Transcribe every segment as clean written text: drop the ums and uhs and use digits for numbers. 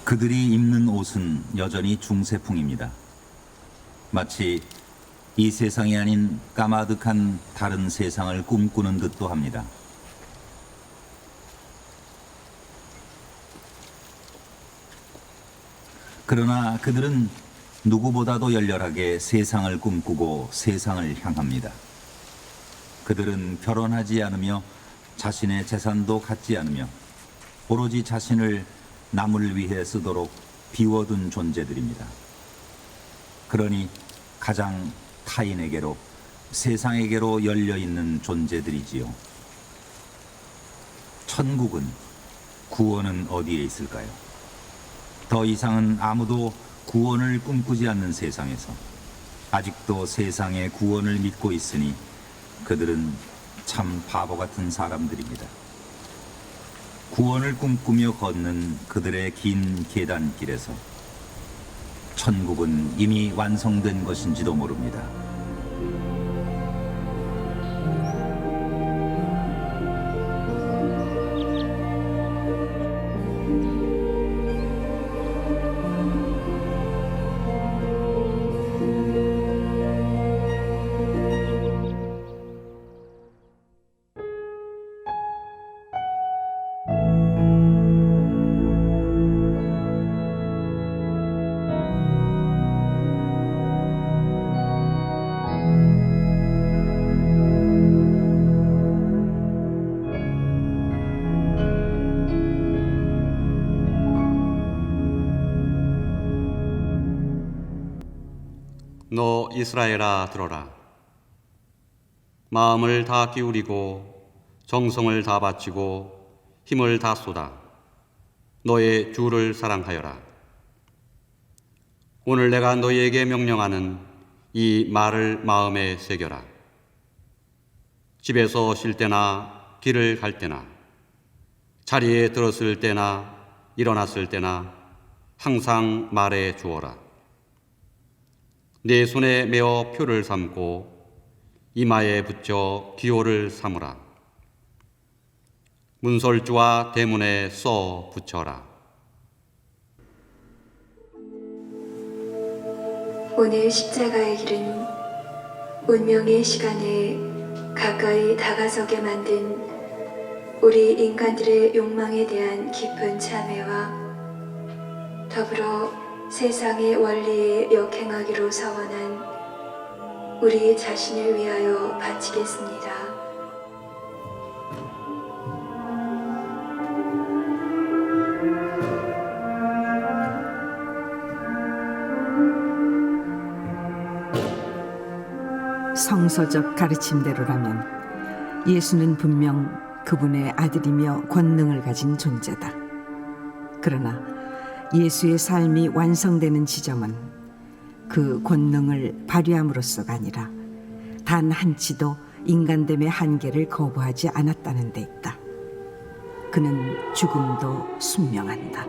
그들이 입는 옷은 여전히 중세풍입니다. 마치 이 세상이 아닌 까마득한 다른 세상을 꿈꾸는 듯도 합니다. 그러나 그들은 누구보다도 열렬하게 세상을 꿈꾸고 세상을 향합니다. 그들은 결혼하지 않으며 자신의 재산도 갖지 않으며 오로지 자신을 남을 위해 쓰도록 비워둔 존재들입니다. 그러니 가장 타인에게로, 세상에게로 열려있는 존재들이지요. 천국은, 구원은 어디에 있을까요? 더 이상은 아무도 구원을 꿈꾸지 않는 세상에서 아직도 세상의 구원을 믿고 있으니 그들은 참 바보 같은 사람들입니다. 구원을 꿈꾸며 걷는 그들의 긴 계단길에서 천국은 이미 완성된 것인지도 모릅니다. 너 이스라엘아 들어라. 마음을 다 기울이고 정성을 다 바치고 힘을 다 쏟아 너의 주를 사랑하여라. 오늘 내가 너희에게 명령하는 이 말을 마음에 새겨라. 집에서 쉴 때나 길을 갈 때나 자리에 들었을 때나 일어났을 때나 항상 말해 주어라. 네 손에 메어 표를 삼고 이마에 붙여 기호를 삼으라. 문설주와 대문에 써 붙여라. 오늘 십자가의 길은 운명의 시간에 가까이 다가서게 만든 우리 인간들의 욕망에 대한 깊은 참회와 더불어 세상의 원리에 역행하기로 서원한 우리 자신을 위하여 바치겠습니다. 성서적 가르침대로라면 예수는 분명 그분의 아들이며 권능을 가진 존재다. 그러나 예수의 삶이 완성되는 지점은 그 권능을 발휘함으로써가 아니라 단 한치도 인간됨의 한계를 거부하지 않았다는 데 있다. 그는 죽음도 순명한다.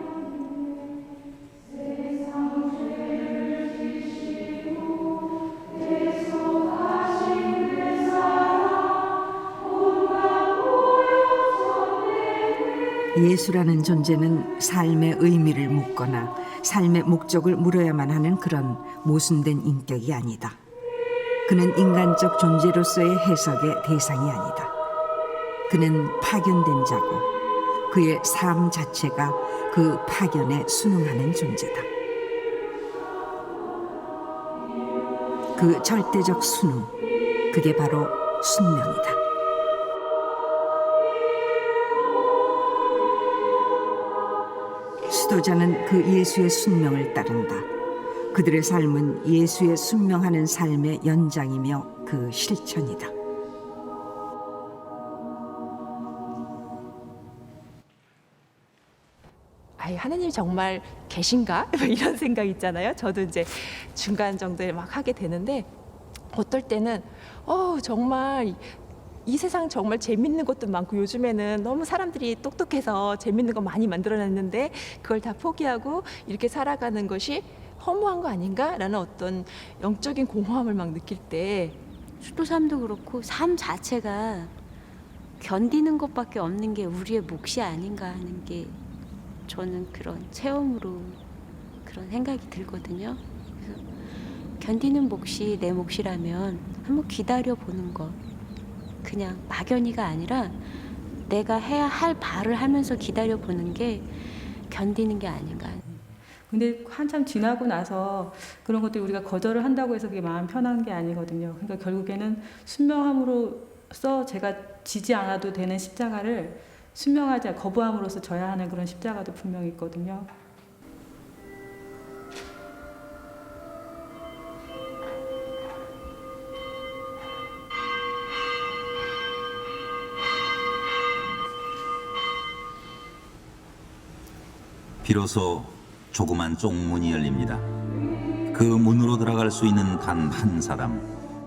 예수라는 존재는 삶의 의미를 묻거나 삶의 목적을 물어야만 하는 그런 모순된 인격이 아니다. 그는 인간적 존재로서의 해석의 대상이 아니다. 그는 파견된 자고 그의 삶 자체가 그 파견에 순응하는 존재다. 그 절대적 순응, 그게 바로 순명이다. 수도자는 그 예수의 순명을 따른다. 그들의 삶은 예수의 순명하는 삶의 연장이며 그 실천이다. 하나님 정말 계신가? 이런 생각 있잖아요. 저도 이제 중간 정도에 막 하게 되는데 어떨 때는 정말 이 세상 정말 재밌는 것도 많고 요즘에는 너무 사람들이 똑똑해서 재밌는 거 많이 만들어냈는데 그걸 다 포기하고 이렇게 살아가는 것이 허무한 거 아닌가라는 어떤 영적인 공허함을 막 느낄 때 수도사람도 그렇고 삶 자체가 견디는 것밖에 없는 게 우리의 몫이 아닌가 하는 게 저는 그런 체험으로 그런 생각이 들거든요. 그래서 견디는 몫이 내 몫이라면 한번 기다려 보는 것. 그냥 막연히가 아니라 내가 해야 할 바를 하면서 기다려 보는 게 견디는 게 아닌가. 근데 한참 지나고 나서 그런 것들이 우리가 거절을 한다고 해서 그게 마음 편한 게 아니거든요. 그러니까 결국에는 순명함으로써 제가 지지 않아도 되는 십자가를 순명하지 거부함으로써 져야 하는 그런 십자가도 분명히 있거든요. 비로소 조그만 쪽문이 열립니다. 그 문으로 들어갈 수 있는 단 한 사람,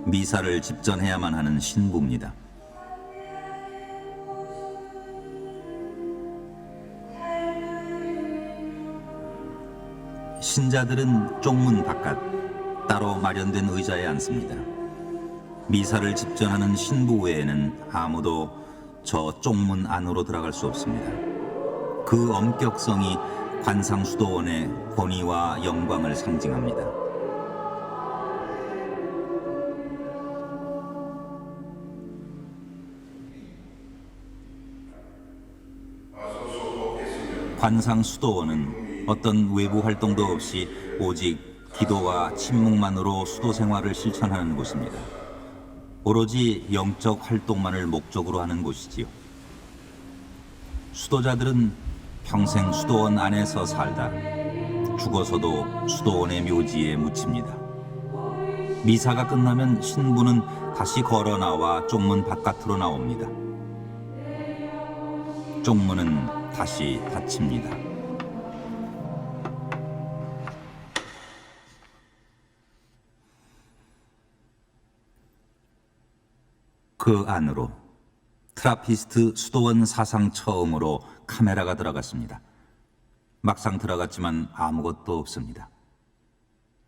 미사를 집전해야만 하는 신부입니다. 신자들은 쪽문 바깥 따로 마련된 의자에 앉습니다. 미사를 집전하는 신부 외에는 아무도 저 쪽문 안으로 들어갈 수 없습니다. 그 엄격성이 관상수도원의 권위와 영광을 상징합니다. 관상수도원은 어떤 외부 활동도 없이 오직 기도와 침묵만으로 수도 생활을 실천하는 곳입니다. 오로지 영적 활동만을 목적으로 하는 곳이지요. 수도자들은 평생 수도원 안에서 살다 죽어서도 수도원의 묘지에 묻힙니다. 미사가 끝나면 신부는 다시 걸어 나와 쪽문 바깥으로 나옵니다. 쪽문은 다시 닫힙니다. 그 안으로 트라피스트 수도원 사상 처음으로 카메라가 들어갔습니다. 막상 들어갔지만 아무것도 없습니다.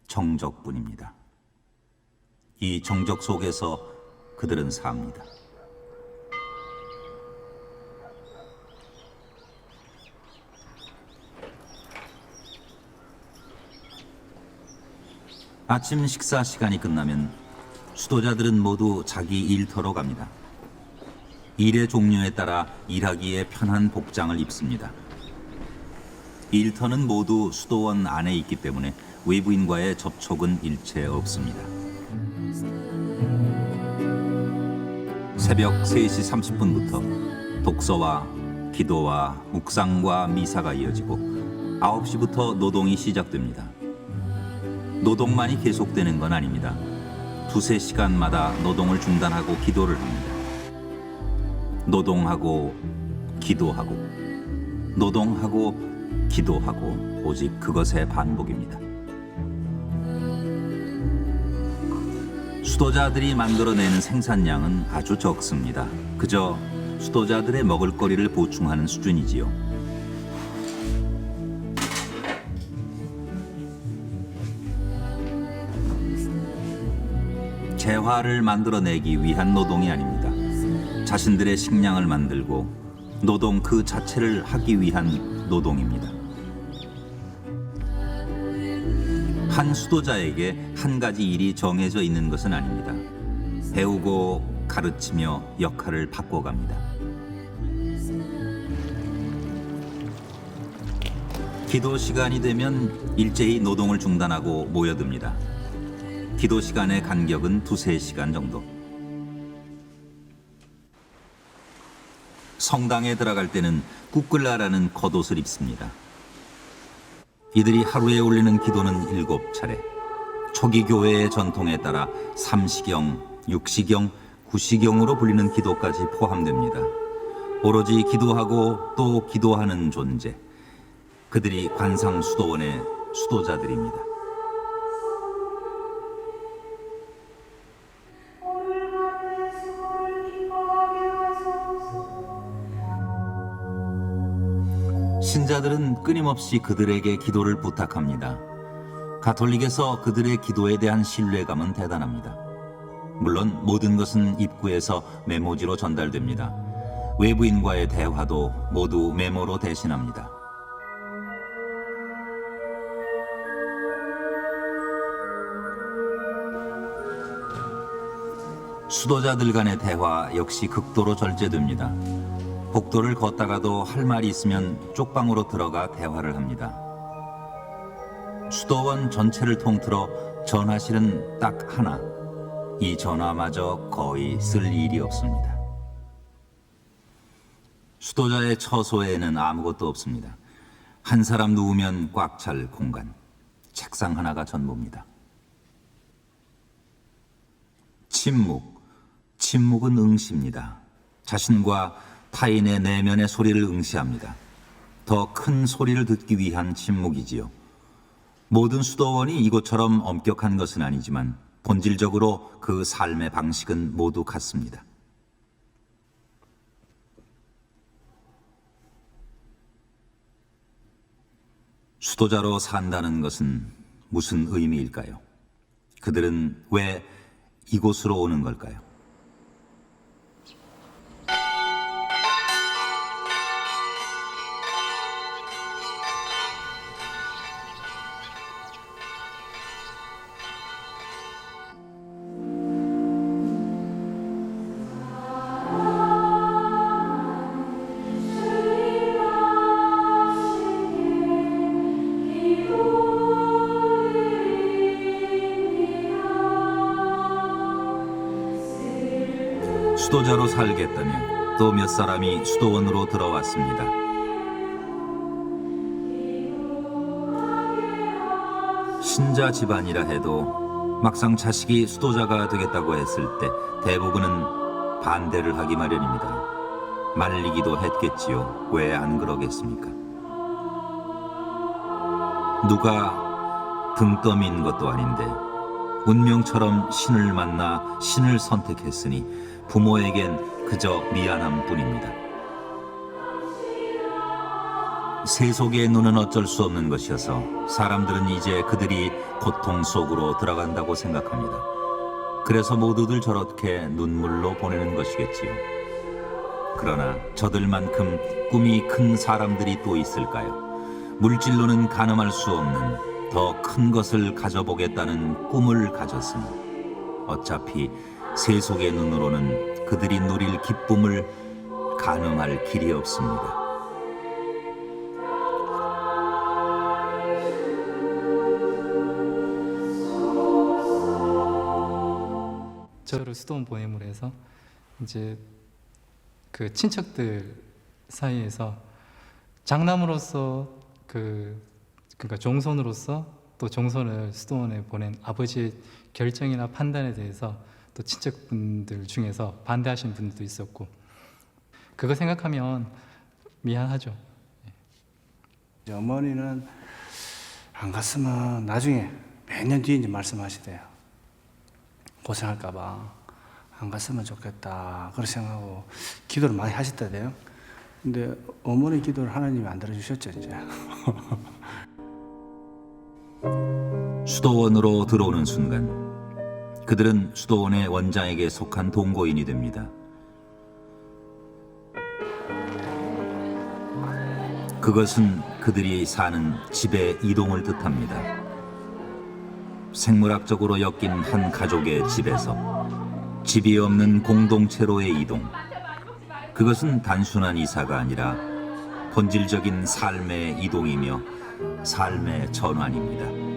정적뿐입니다. 이 정적 속에서 그들은 삽니다. 아침 식사 시간이 끝나면 수도자들은 모두 자기 일터로 갑니다. 일의 종류에 따라 일하기에 편한 복장을 입습니다. 일터는 모두 수도원 안에 있기 때문에 외부인과의 접촉은 일체 없습니다. 새벽 3시 30분부터 독서와 기도와 묵상과 미사가 이어지고 9시부터 노동이 시작됩니다. 노동만이 계속되는 건 아닙니다. 2-3시간마다 노동을 중단하고 기도를 합니다. 노동하고 기도하고 노동하고 기도하고 오직 그것의 반복입니다. 수도자들이 만들어내는 생산량은 아주 적습니다. 그저 수도자들의 먹을거리를 보충하는 수준이지요. 재화를 만들어내기 위한 노동이 아닙니다. 자신들의 식량을 만들고 노동 그 자체를 하기 위한 노동입니다. 한 수도자에게 한 가지 일이 정해져 있는 것은 아닙니다. 배우고 가르치며 역할을 바꿔갑니다. 기도 시간이 되면 일제히 노동을 중단하고 모여듭니다. 기도 시간의 간격은 2-3시간 정도. 성당에 들어갈 때는 꾸끌라라는 겉옷을 입습니다. 이들이 하루에 올리는 기도는 7차례. 초기 교회의 전통에 따라 3시경, 6시경, 9시경으로 불리는 기도까지 포함됩니다. 오로지 기도하고 또 기도하는 존재. 그들이 관상수도원의 수도자들입니다. 신자들은 끊임없이 그들에게 기도를 부탁합니다. 가톨릭에서 그들의 기도에 대한 신뢰감은 대단합니다. 물론 모든 것은 입구에서 메모지로 전달됩니다. 외부인과의 대화도 모두 메모로 대신합니다. 수도자들 간의 대화 역시 극도로 절제됩니다. 복도를 걷다가도 할 말이 있으면 쪽방으로 들어가 대화를 합니다. 수도원 전체를 통틀어 전화실은 딱 하나. 이 전화마저 거의 쓸 일이 없습니다. 수도자의 처소에는 아무것도 없습니다. 한 사람 누우면 꽉 찰 공간. 책상 하나가 전부입니다. 침묵. 침묵은 응시입니다. 자신과 타인의 내면의 소리를 응시합니다. 더 큰 소리를 듣기 위한 침묵이지요. 모든 수도원이 이곳처럼 엄격한 것은 아니지만 본질적으로 그 삶의 방식은 모두 같습니다. 수도자로 산다는 것은 무슨 의미일까요? 그들은 왜 이곳으로 오는 걸까요? 수도자로 살겠다며 또 몇 사람이 수도원으로 들어왔습니다. 신자 집안이라 해도 막상 자식이 수도자가 되겠다고 했을 때 대부분은 반대를 하기 마련입니다. 말리기도 했겠지요. 왜 안 그러겠습니까? 누가 등 떠민 것도 아닌데 운명처럼 신을 만나 신을 선택했으니 부모에겐 그저 미안함 뿐입니다. 세속의 눈은 어쩔 수 없는 것이어서 사람들은 이제 그들이 고통 속으로 들어간다고 생각합니다. 그래서 모두들 저렇게 눈물로 보내는 것이겠지요. 그러나 저들만큼 꿈이 큰 사람들이 또 있을까요? 물질로는 가늠할 수 없는 더 큰 것을 가져보겠다는 꿈을 가졌으니 어차피 세속의 눈으로는 그들이 누릴 기쁨을 가늠할 길이 없습니다. 저를 수도원 보냄으로 해서 이제 그 친척들 사이에서 장남으로서 그러니까 종손으로서 또 종손을 수도원에 보낸 아버지의 결정이나 판단에 대해서 또 친척분들 중에서 반대하신 분들도 있었고 그거 생각하면 미안하죠. 어머니는 안 갔으면 나중에 몇 년 뒤에 이제 말씀하시대요. 고생할까봐 안 갔으면 좋겠다 그렇게 생각하고 기도를 많이 하셨다대요. 근데 어머니 기도를 하나님이 안 들어주셨죠 이제. 수도원으로 들어오는 순간 그들은 수도원의 원장에게 속한 동거인이 됩니다. 그것은 그들이 사는 집의 이동을 뜻합니다. 생물학적으로 엮인 한 가족의 집에서 집이 없는 공동체로의 이동. 그것은 단순한 이사가 아니라 본질적인 삶의 이동이며 삶의 전환입니다.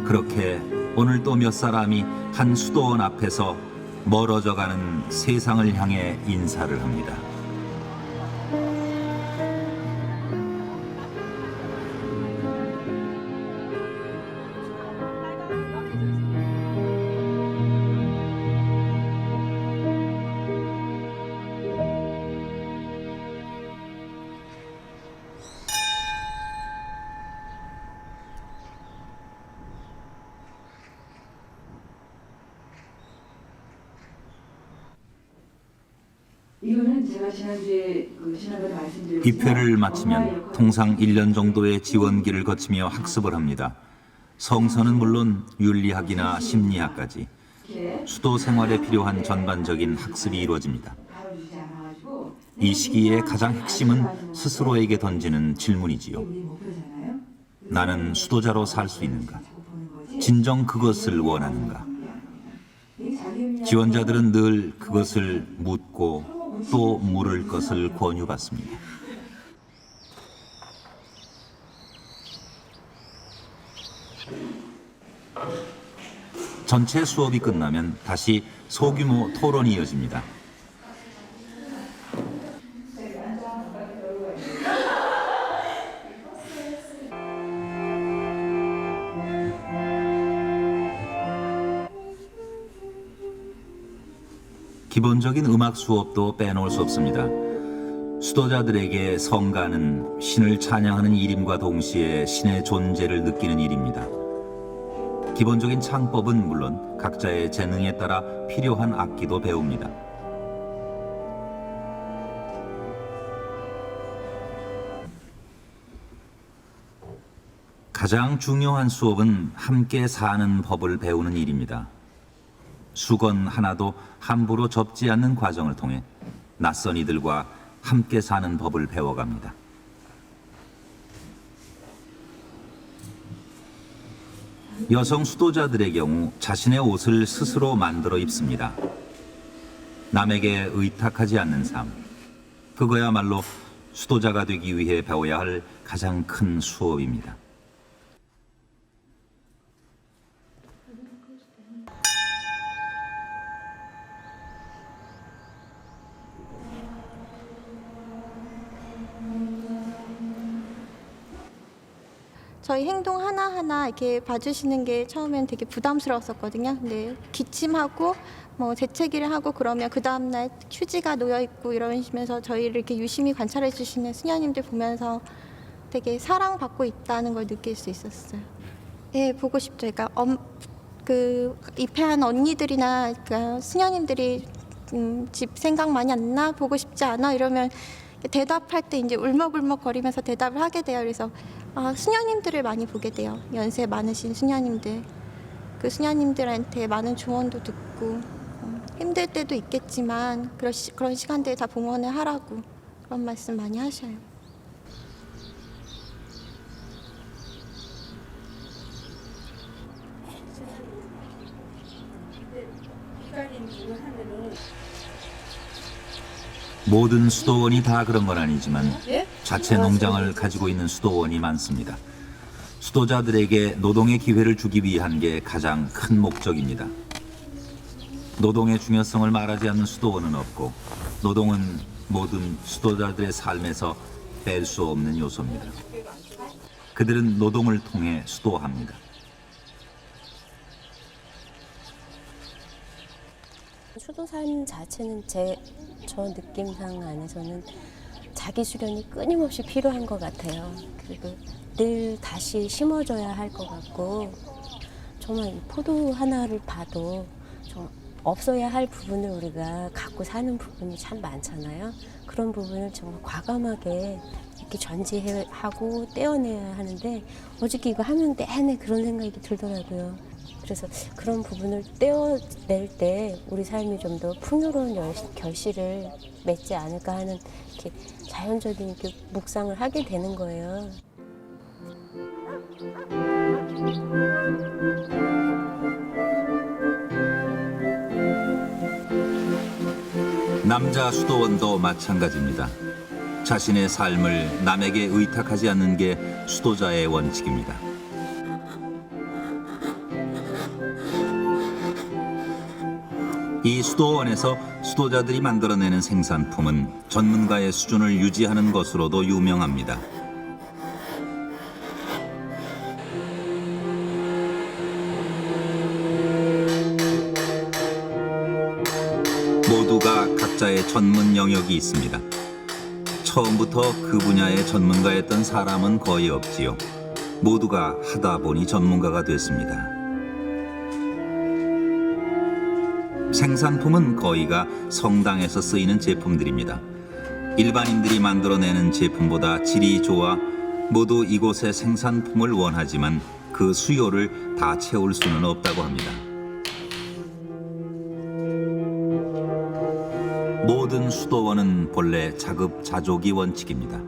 그렇게 오늘 또 몇 사람이 한 수도원 앞에서 멀어져가는 세상을 향해 인사를 합니다. 이거는 제가 지난주에 지난번에 말씀드렸지만 입회를 마치면 통상 1년 정도의 지원기를 거치며 학습을 합니다. 성서는 물론 윤리학이나 심리학까지 수도 생활에 필요한 전반적인 학습이 이루어집니다. 이 시기의 가장 핵심은 스스로에게 던지는 질문이지요. 나는 수도자로 살 수 있는가? 진정 그것을 원하는가? 지원자들은 늘 그것을 묻고 또 물을 것을 권유받습니다. 전체 수업이 끝나면 다시 소규모 토론이 이어집니다. 기본적인 음악 수업도 빼놓을 수 없습니다. 수도자들에게 성가는 신을 찬양하는 일임과 동시에 신의 존재를 느끼는 일입니다. 기본적인 창법은 물론 각자의 재능에 따라 필요한 악기도 배웁니다. 가장 중요한 수업은 함께 사는 법을 배우는 일입니다. 수건 하나도 함부로 접지 않는 과정을 통해 낯선 이들과 함께 사는 법을 배워갑니다. 여성 수도자들의 경우 자신의 옷을 스스로 만들어 입습니다. 남에게 의탁하지 않는 삶, 그거야말로 수도자가 되기 위해 배워야 할 가장 큰 수업입니다. 저희 행동 하나하나 이렇게 봐주시는 게 처음엔 되게 부담스러웠었거든요. 근데 기침하고 뭐 재채기를 하고 그러면 그 다음날 휴지가 놓여있고 이러시면서 저희를 이렇게 유심히 관찰해 주시는 수녀님들 보면서 되게 사랑받고 있다는 걸 느낄 수 있었어요. 예, 보고 싶죠. 그러니까 그 입회한 언니들이나 그러니까 수녀님들이 집 생각 많이 안 나? 보고 싶지 않아? 이러면 대답할 때 이제 울먹울먹 거리면서 대답을 하게 돼요. 그래서 수녀님들을 많이 보게 돼요. 연세 많으신 수녀님들. 그 수녀님들한테 많은 조언도 듣고 힘들 때도 있겠지만 그런 시간대에 다 봉헌을 하라고 그런 말씀 많이 하셔요. 모든 수도원이 다 그런 건 아니지만 자체 농장을 가지고 있는 수도원이 많습니다. 수도자들에게 노동의 기회를 주기 위한 게 가장 큰 목적입니다. 노동의 중요성을 말하지 않는 수도원은 없고 노동은 모든 수도자들의 삶에서 뺄 수 없는 요소입니다. 그들은 노동을 통해 수도합니다. 수도 삶 자체는 저 느낌상 안에서는 자기 수련이 끊임없이 필요한 것 같아요. 그리고 늘 다시 심어줘야 할 것 같고 정말 포도 하나를 봐도 좀 없어야 할 부분을 우리가 갖고 사는 부분이 참 많잖아요. 그런 부분을 정말 과감하게 이렇게 전지하고 떼어내야 하는데 어저께 이거 하면 내내 그런 생각이 들더라고요. 그래서 그런 부분을 떼어낼 때 우리 삶이 좀 더 풍요로운 결실을 맺지 않을까 하는 이렇게 자연적인 이렇게 묵상을 하게 되는 거예요. 남자 수도원도 마찬가지입니다. 자신의 삶을 남에게 의탁하지 않는 게 수도자의 원칙입니다. 이 수도원에서 수도자들이 만들어내는 생산품은 전문가의 수준을 유지하는 것으로도 유명합니다. 모두가 각자의 전문 영역이 있습니다. 처음부터 그 분야의 전문가였던 사람은 거의 없지요. 모두가 하다 보니 전문가가 됐습니다. 생산품은 거의가 성당에서 쓰이는 제품들입니다. 일반인들이 만들어내는 제품보다 질이 좋아 모두 이곳의 생산품을 원하지만 그 수요를 다 채울 수는 없다고 합니다. 모든 수도원은 본래 자급자족이 원칙입니다.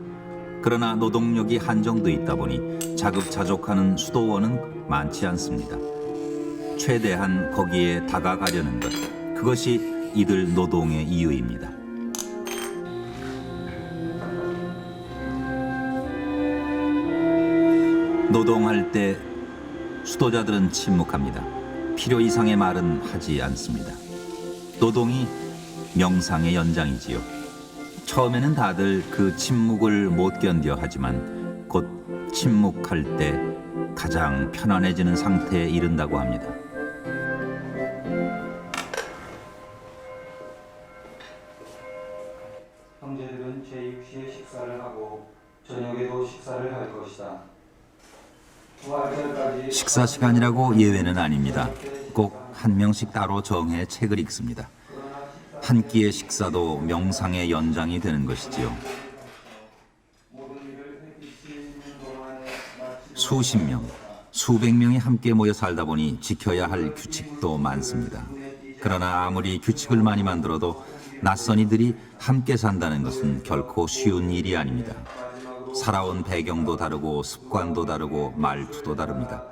그러나 노동력이 한정돼 있다 보니 자급자족하는 수도원은 많지 않습니다. 최대한 거기에 다가가려는 것. 그것이 이들 노동의 이유입니다. 노동할 때 수도자들은 침묵합니다. 필요 이상의 말은 하지 않습니다. 노동이 명상의 연장이지요. 처음에는 다들 그 침묵을 못 견뎌 하지만 곧 침묵할 때 가장 편안해지는 상태에 이른다고 합니다. 형제들은 제6시에 식사를 하고 저녁에도 식사를 할 것이다. 부활절까지 식사 시간이라고 예외는 아닙니다. 꼭 한 명씩 따로 정해 책을 읽습니다. 한 끼의 식사도 명상의 연장이 되는 것이지요. 수십 명, 수백 명이 함께 모여 살다 보니 지켜야 할 규칙도 많습니다. 그러나 아무리 규칙을 많이 만들어도 낯선 이들이 함께 산다는 것은 결코 쉬운 일이 아닙니다. 살아온 배경도 다르고 습관도 다르고 말투도 다릅니다.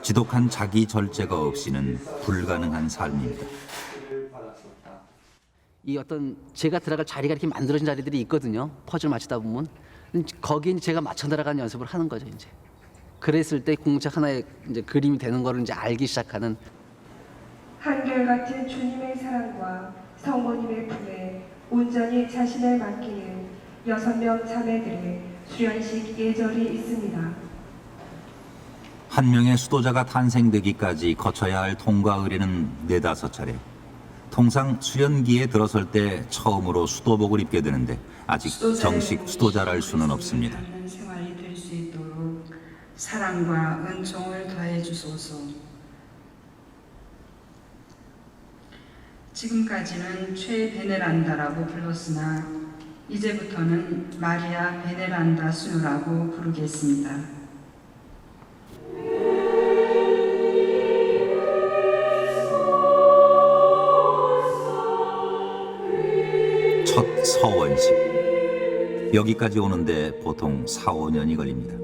지독한 자기 절제가 없이는 불가능한 삶입니다. 이 어떤 제가 들어갈 자리가 이렇게 만들어진 자리들이 있거든요. 퍼즐 맞추다 보면 거기에 제가 맞춰 들어가는 연습을 하는 거죠. 이제 그랬을 때 공책 하나의 이제 그림이 되는 거를 이제 알기 시작하는. 한결같은 주님의 사랑과 성모님의 품에 온전히 자신을 맡기는 6명 자매들의 수련식 예절이 있습니다. 한 명의 수도자가 탄생되기까지 거쳐야 할 통과 의례는 4-5차례. 통상 수련기에 들어설 때 처음으로 수도복을 입게 되는데 아직 정식 수도자랄 수는 없습니다. 생활이 될 수 있도록 사랑과 은총을 더해 주소서. 지금까지는 최 베네란다라고 불렀으나 이제부터는 마리아 베네란다 수녀라고 부르겠습니다. 첫 서원식. 여기까지 오는데 보통 4-5년이 걸립니다.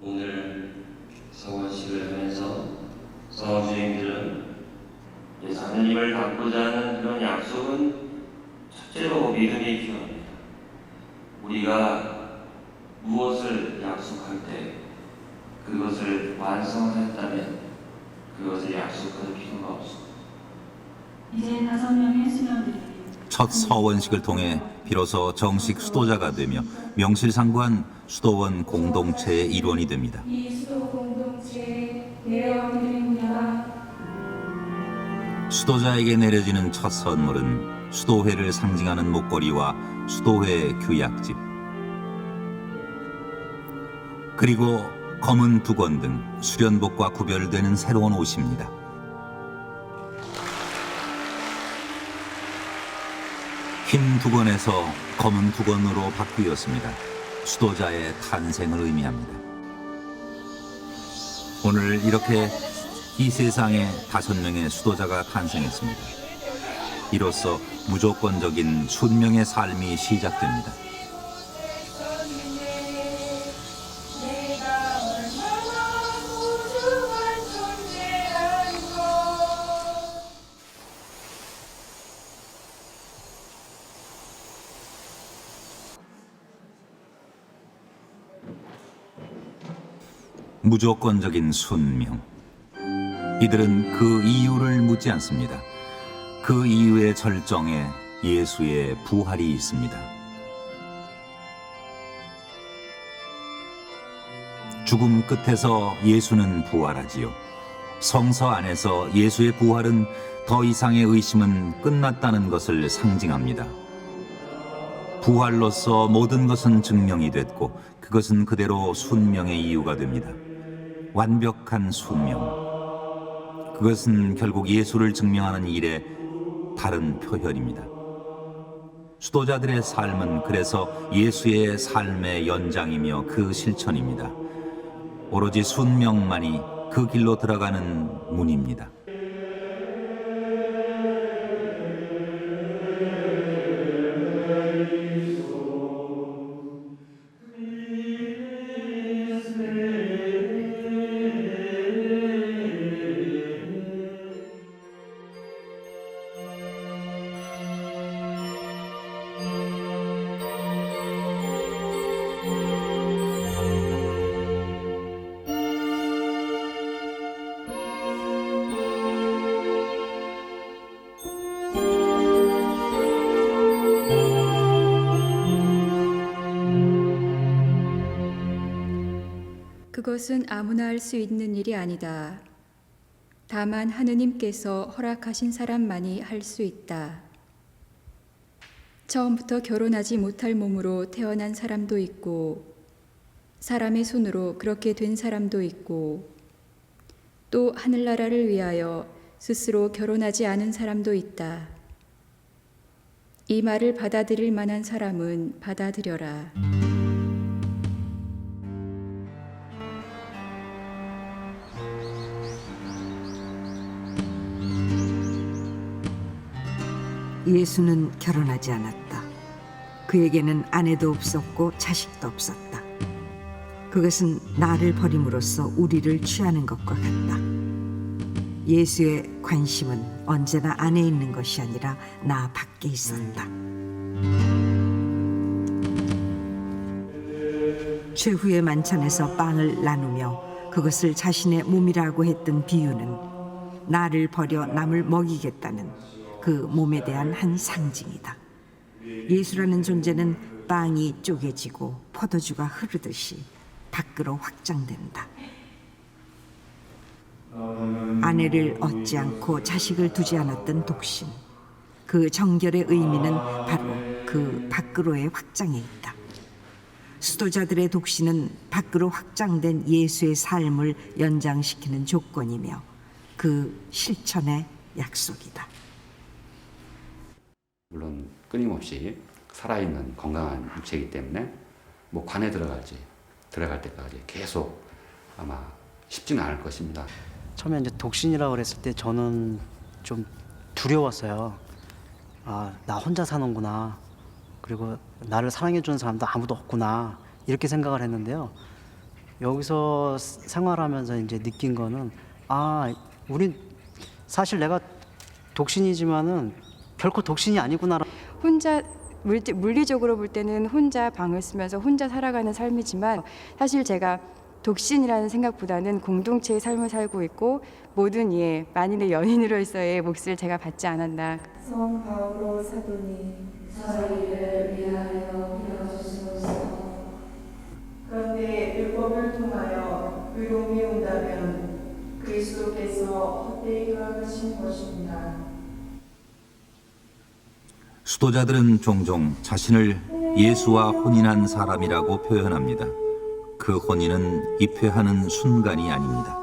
오늘 서원식을 하면서 성주행들은 예수 하나님을 닮고자 하는 그런 약속은 첫째로 믿음이 필요합니다. 우리가 무엇을 약속할 때 그것을 완성했다면 그것을 약속할 필요가 없습니다. 이제 5명의 수녀들이 첫 서원식을 통해 비로소 정식 수도자가 되며 명실상부한 수도원 공동체의 일원이 됩니다. 이 수도 공동체에 내어드립니다. 수도자에게 내려지는 첫 선물은 수도회를 상징하는 목걸이와 수도회 규약집, 그리고 검은 두건 등 수련복과 구별되는 새로운 옷입니다. 흰 두건에서 검은 두건으로 바뀌었습니다. 수도자의 탄생을 의미합니다. 오늘 이렇게 이 세상에 5명의 수도자가 탄생했습니다. 이로써 무조건적인 순명의 삶이 시작됩니다. 무조건적인 순명. 이들은 그 이유를 묻지 않습니다. 그 이유의 절정에 예수의 부활이 있습니다. 죽음 끝에서 예수는 부활하지요. 성서 안에서 예수의 부활은 더 이상의 의심은 끝났다는 것을 상징합니다. 부활로서 모든 것은 증명이 됐고 그것은 그대로 순명의 이유가 됩니다. 완벽한 순명. 그것은 결국 예수를 증명하는 일의 다른 표현입니다. 수도자들의 삶은 그래서 예수의 삶의 연장이며 그 실천입니다. 오로지 순명만이 그 길로 들어가는 문입니다. 그것은 아무나 할 수 있는 일이 아니다. 다만 하느님께서 허락하신 사람만이 할 수 있다. 처음부터 결혼하지 못할 몸으로 태어난 사람도 있고, 사람의 손으로 그렇게 된 사람도 있고, 또 하늘나라를 위하여 스스로 결혼하지 않은 사람도 있다. 이 말을 받아들일 만한 사람은 받아들여라. 예수는 결혼하지 않았다. 그에게는 아내도 없었고 자식도 없었다. 그것은 나를 버림으로써 우리를 취하는 것과 같다. 예수의 관심은 언제나 안에 있는 것이 아니라 나 밖에 있었다. 최후의 만찬에서 빵을 나누며 그것을 자신의 몸이라고 했던 비유는 나를 버려 남을 먹이겠다는 그 몸에 대한 한 상징이다. 예수라는 존재는 빵이 쪼개지고 포도주가 흐르듯이 밖으로 확장된다. 아내를 얻지 않고 자식을 두지 않았던 독신, 그 정결의 의미는 바로 그 밖으로의 확장에 있다. 수도자들의 독신은 밖으로 확장된 예수의 삶을 연장시키는 조건이며 그 실천의 약속이다. 물론 끊임없이 살아있는 건강한 육체이기 때문에 뭐 관에 들어갈 때까지 계속 아마 쉽지는 않을 것입니다. 처음에 이제 독신이라고 그랬을 때 저는 좀 두려웠어요. 아, 나 혼자 사는구나. 그리고 나를 사랑해주는 사람도 아무도 없구나. 이렇게 생각을 했는데요. 여기서 생활하면서 이제 느낀 거는, 아, 우린 사실 내가 독신이지만은 결코 독신이 아니구나. 혼자 물리적으로 볼 때는 혼자 방을 쓰면서 혼자 살아가는 삶이지만 사실 제가 독신이라는 생각보다는 공동체의 삶을 살고 있고 모든 이의 만인의 연인으로서의 몫을 제가 받지 않았나. 성 바오로 사도님 저희를 위하여 빌어주시옵소서. 그런데 율법을 통하여 의로움이 온다면 그리스도께서 헛되이 돌아가신 것입니다. 수도자들은 종종 자신을 예수와 혼인한 사람이라고 표현합니다. 그 혼인은 입회하는 순간이 아닙니다.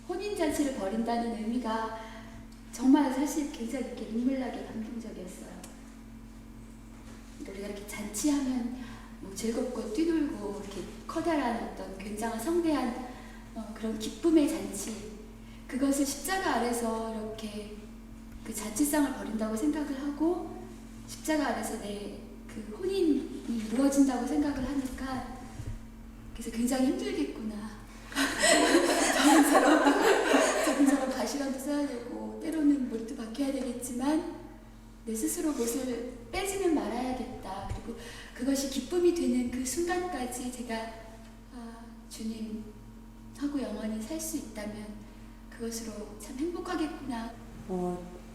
혼인잔치를 벌인다는 의미가 정말 사실 굉장히 이렇게 눈물나게 감동적이었어요. 우리가 이렇게 잔치하면 뭐 즐겁고 뛰놀고 이렇게 커다란 어떤 굉장한 성대한 그런 기쁨의 잔치, 그것을 십자가 아래서 이렇게 그 잔치상을 벌인다고 생각을 하고 십자가 아래서 내 그 혼인이 이루어진다고 생각을 하니까 그래서 굉장히 힘들겠구나. 저분처럼 가시관도 써야 되고 때로는 머리도 박혀야 되겠지만 내 스스로 못을 빼지는 말아야겠다. 그리고 그것이 기쁨이 되는 그 순간까지 제가 주님하고 영원히 살 수 있다면 그것으로 참 행복하겠구나.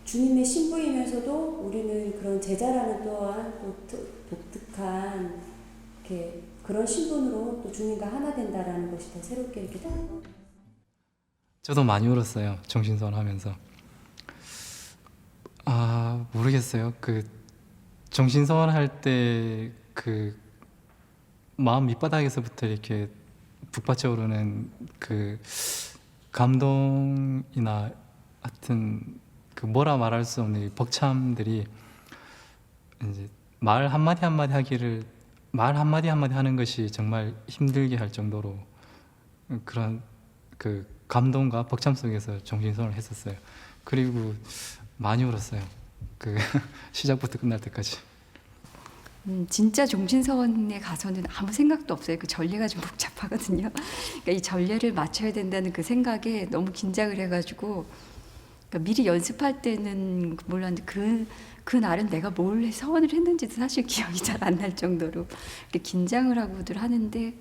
주님의 신부이면서도 우리는 그런 제자라는 또한 또 독특한 이렇게 그런 신분으로 또 주님과 하나 된다라는 것이 더 새롭게 이렇게 되고. 저도 많이 울었어요. 정신소원 하면서. 모르겠어요. 그 정신소원 할 때 그 마음 밑바닥에서부터 이렇게 북받쳐 오르는 그 감동이나 하여튼 그 뭐라 말할 수 없는 벅참들이 이제 말 한마디 한마디 하기를 말 한마디 한마디 하는 것이 정말 힘들게 할 정도로 그런 그 감동과 벅참 속에서 정신소원을 했었어요. 그리고 많이 울었어요. 그 시작부터 끝날 때까지. 진짜 종신서원에 가서는 아무 생각도 없어요. 그 전례가 좀 복잡하거든요. 그러니까 이 전례를 맞춰야 된다는 그 생각에 너무 긴장을 해가지고 그러니까 미리 연습할 때는 몰랐는데 그 날은 내가 뭘 서원을 했는지도 사실 기억이 잘 안 날 정도로 이렇게 긴장을 하고들 하는데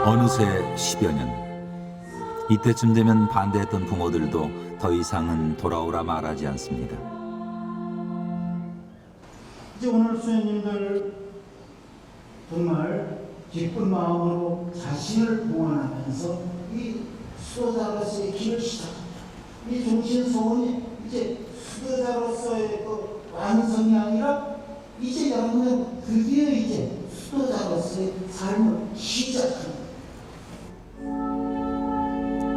어느새 10여 년. 이때쯤 되면 반대했던 부모들도 더 이상은 돌아오라 말하지 않습니다. 이제 오늘 수녀님들 정말 기쁜 마음으로 자신을 봉헌하면서 이 수도자로서의 길을 시작합니다. 이 종신서원이 이제 수도자로서의 그 완성이 아니라 이제 여러분은 드디어 이제 수도자로서의 삶을 시작합니다.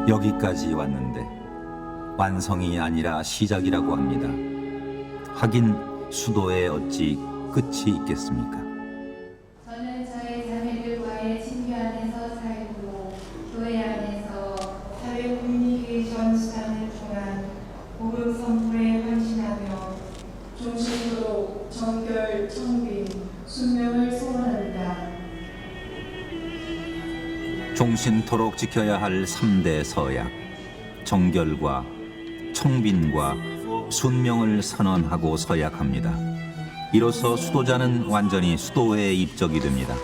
여기까지 왔는데 완성이 아니라 시작이라고 합니다. 하긴 수도에 어찌 끝이 있겠습니까? 저는 저의 자매들과의 친교 안에서 살고 교회 안에서 사회 커뮤니케이션 수단을 통한 복음 선포에 헌신하며 종신토록 정결, 청빈, 순명을 소원합니다. 종신토록 지켜야 할 3대 서약, 정결과 청빈과 순명을 선언하고 서약합니다. 이로써 수도자는 완전히 수도에 입적이 됩니다.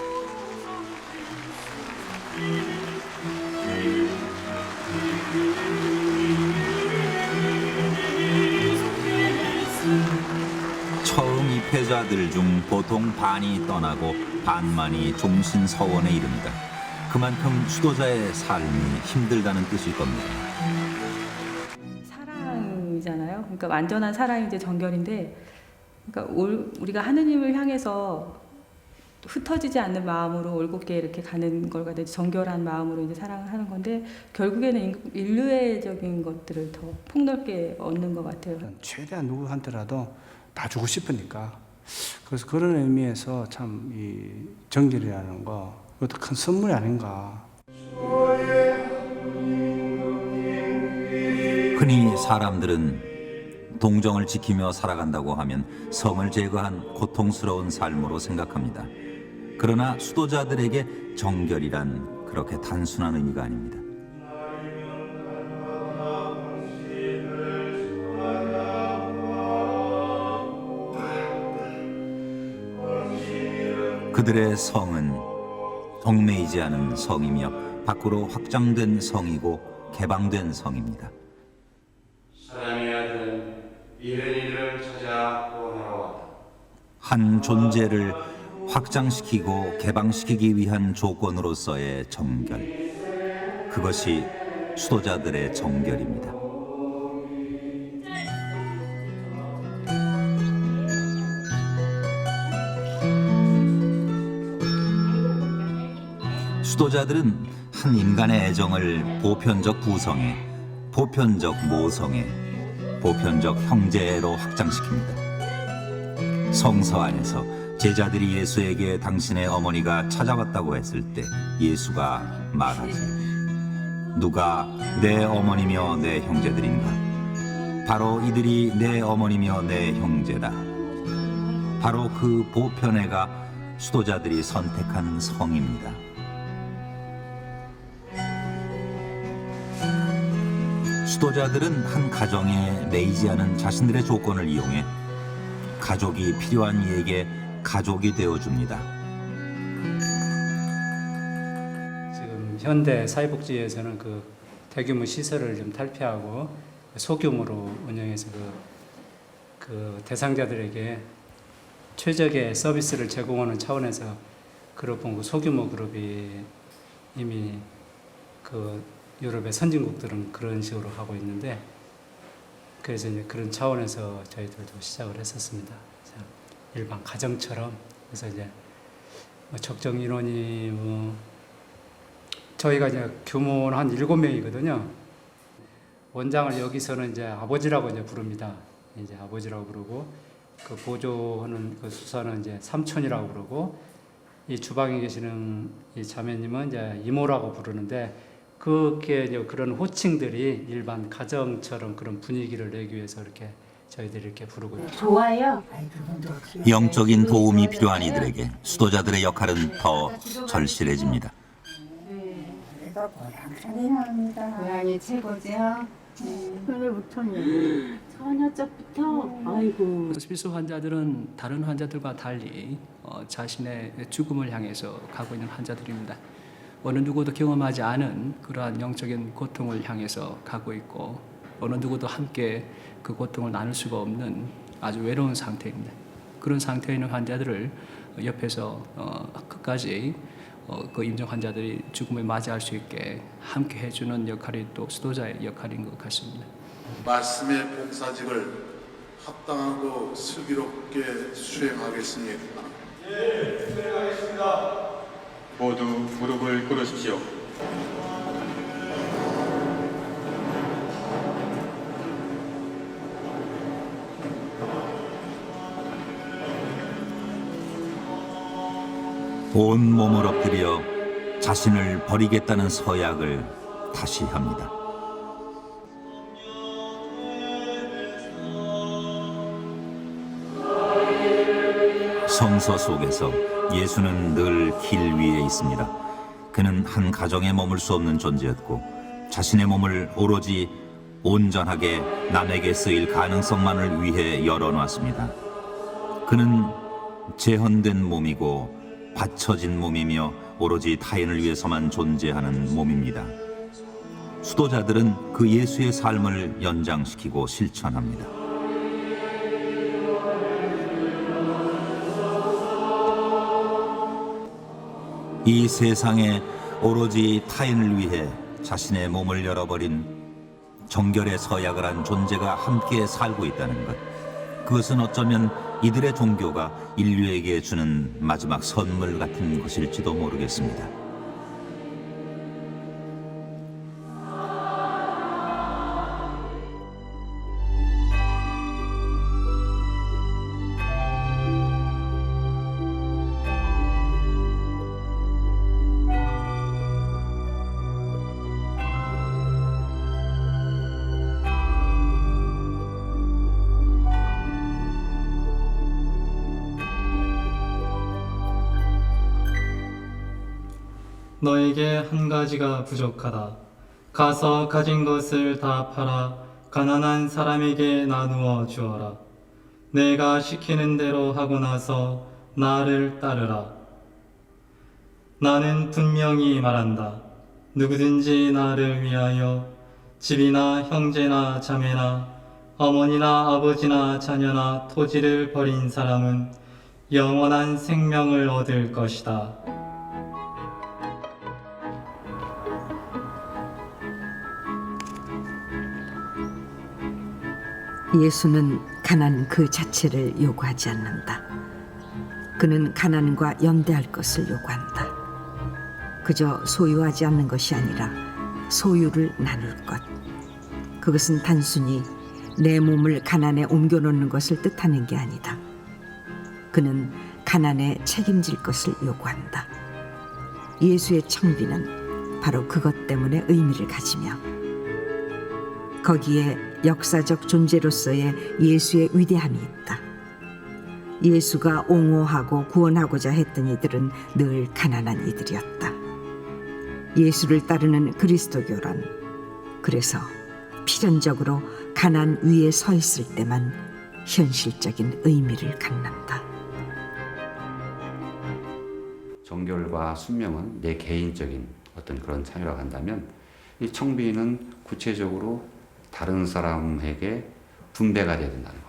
처음 입회자들 중 보통 반이 떠나고 반만이 종신서원에 이릅니다. 그만큼 수도자의 삶이 힘들다는 뜻일 겁니다. 사랑이잖아요. 그러니까 완전한 사랑이 이제 정결인데, 그러니까 우리가 하느님을 향해서 흩어지지 않는 마음으로 올곧게 이렇게 가는 걸 갖다 정결한 마음으로 이제 사랑을 하는 건데 결국에는 인류애적인 것들을 더 폭넓게 얻는 것 같아요. 최대한 누구한테라도 다 주고 싶으니까. 그래서 그런 의미에서 참 이 정결이라는 거 그것도 큰 선물이 아닌가. 흔히 사람들은 동정을 지키며 살아간다고 하면 성을 제거한 고통스러운 삶으로 생각합니다. 그러나 수도자들에게 정결이란 그렇게 단순한 의미가 아닙니다. 그들의 성은 얽매이지 않은 성이며 밖으로 확장된 성이고 개방된 성입니다. 사람의 아들은 이른 이를 찾아 구원하러 왔다. 한 존재를 확장시키고 개방시키기 위한 조건으로서의 정결. 그것이 수도자들의 정결입니다. 수도자들은 한 인간의 애정을 보편적 구성에, 보편적 모성에, 보편적 형제로 확장시킵니다. 성서 안에서 제자들이 예수에게 당신의 어머니가 찾아왔다고 했을 때 예수가 말하지. 누가 내 어머니며 내 형제들인가? 바로 이들이 내 어머니며 내 형제다. 바로 그 보편애가 수도자들이 선택한 성입니다. 수도자들은 한 가정에 매이지 않은 자신들의 조건을 이용해 가족이 필요한 이에게 가족이 되어줍니다. 지금 현대 사회복지에서는 그 대규모 시설을 좀 탈피하고 소규모로 운영해서 그 대상자들에게 최적의 서비스를 제공하는 차원에서 그룹 소규모 그룹이 이미 그 유럽의 선진국들은 그런 식으로 하고 있는데 그래서 이제 그런 차원에서 저희들도 시작을 했었습니다. 일반 가정처럼 그래서 이제 뭐 적정 인원이 저희가 이제 규모는 한 7명이거든요. 원장을 여기서는 이제 아버지라고 이제 부릅니다. 이제 아버지라고 부르고 그 보조하는 그 수사는 이제 삼촌이라고 부르고 이 주방에 계시는 이 자매님은 이제 이모라고 부르는데 그게 이제 그런 호칭들이 일반 가정처럼 그런 분위기를 내기 위해서 이렇게 저희들이 이렇게 부르고 있습니다. 좋아요. 영적인 도움이 필요한 이들에게 수도자들의 역할은 더 절실해집니다. 그래도 고향이 최고죠. 그때부터는 처녀적부터 아이고. 호스피스 환자들은 다른 환자들과 달리 자신의 죽음을 향해서 가고 있는 환자들입니다. 어느 누구도 경험하지 않은 그러한 영적인 고통을 향해서 가고 있고 어느 누구도 함께 그 고통을 나눌 수가 없는 아주 외로운 상태입니다. 그런 상태에 있는 환자들을 옆에서 끝까지 그 임종 환자들이 죽음을 맞이할 수 있게 함께 해주는 역할이 또 수도자의 역할인 것 같습니다. 말씀의 봉사직을 합당하고 슬기롭게 수행하겠습니다. 예, 수행하겠습니다. 모두 무릎을 꿇으십시오. 온 몸을 엎드려 자신을 버리겠다는 서약을 다시 합니다. 성서 속에서 예수는 늘 길 위에 있습니다. 그는 한 가정에 머물 수 없는 존재였고 자신의 몸을 오로지 온전하게 남에게 쓰일 가능성만을 위해 열어놨습니다. 그는 재현된 몸이고 받쳐진 몸이며 오로지 타인을 위해서만 존재하는 몸입니다. 수도자들은 그 예수의 삶을 연장시키고 실천합니다. 이 세상에 오로지 타인을 위해 자신의 몸을 열어버린 정결의 서약을 한 존재가 함께 살고 있다는 것. 그것은 어쩌면 이들의 종교가 인류에게 주는 마지막 선물 같은 것일지도 모르겠습니다. 너에게 한 가지가 부족하다. 가서 가진 것을 다 팔아 가난한 사람에게 나누어 주어라. 내가 시키는 대로 하고 나서 나를 따르라. 나는 분명히 말한다. 누구든지 나를 위하여 집이나 형제나 자매나 어머니나 아버지나 자녀나 토지를 버린 사람은 영원한 생명을 얻을 것이다. 예수는 가난 그 자체를 요구하지 않는다. 그는 가난과 연대할 것을 요구한다. 그저 소유하지 않는 것이 아니라 소유를 나눌 것. 그것은 단순히 내 몸을 가난에 옮겨놓는 것을 뜻하는 게 아니다. 그는 가난에 책임질 것을 요구한다. 예수의 청비는 바로 그것 때문에 의미를 가지며 거기에 역사적 존재로서의 예수의 위대함이 있다. 예수가 옹호하고 구원하고자 했던 이들은 늘 가난한 이들이었다. 예수를 따르는 그리스도교란 그래서 필연적으로 가난 위에 서 있을 때만 현실적인 의미를 갖는다. 정결과 순명은 내 개인적인 어떤 그런 참여라고 한다면 이 청비는 구체적으로 다른 사람에게 분배가 돼야 된다는 거.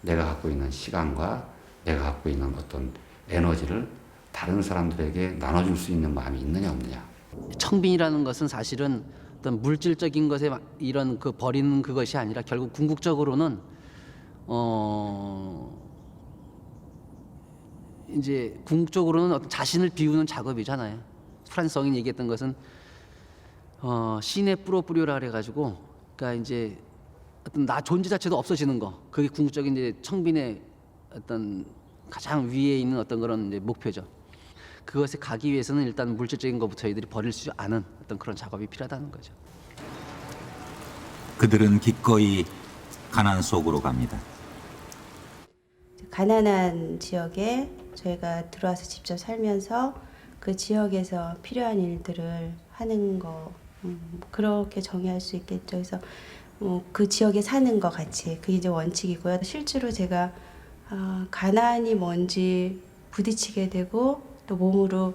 내가 갖고 있는 시간과 내가 갖고 있는 어떤 에너지를 다른 사람들에게 나눠줄 수 있는 마음이 있느냐 없느냐. 청빈이라는 것은 사실은 어떤 물질적인 것에 이런 그 버리는 그것이 아니라 결국 궁극적으로는 이제 궁극적으로는 어떤 자신을 비우는 작업이잖아요. 프란스 성인이 얘기했던 것은 시네 뿌로뿌리오라 그래가지고 그러니까 이제 어떤 나 존재 자체도 없어지는 거. 그게 궁극적인 이제 청빈의 어떤 가장 위에 있는 어떤 그런 이제 목표죠. 그것에 가기 위해서는 일단 물질적인 것부터 저희들이 버릴 수 않은 어떤 그런 작업이 필요하다는 거죠. 그들은 기꺼이 가난 속으로 갑니다. 가난한 지역에 저희가 들어와서 직접 살면서 그 지역에서 필요한 일들을 하는 거 그렇게 정의할 수 있겠죠. 그래서 그 지역에 사는 것 같이 그게 이제 원칙이고요. 실제로 제가 가난이 뭔지 부딪히게 되고 또 몸으로